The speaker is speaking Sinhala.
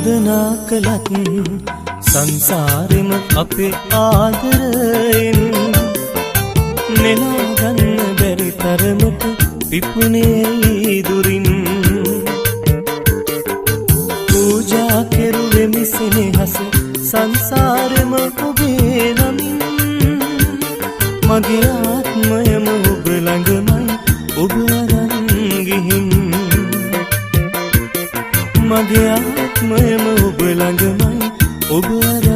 වන්දනා කළත් සංසාරෙම අපේ ආදරයෙන් නෙලා ගන්න බැරි තරමට පිපුනේ දුරින් පූජා කෙරුවෙමි සෙනෙහස සංසාරෙම ඔබේ නමින් මගේ ආත්මයම ඔබ ළඟමයි ඔබ අරන් ගිහින් මගේ ආත්මයම ඔබ ළඟමයි ඔබ අරන්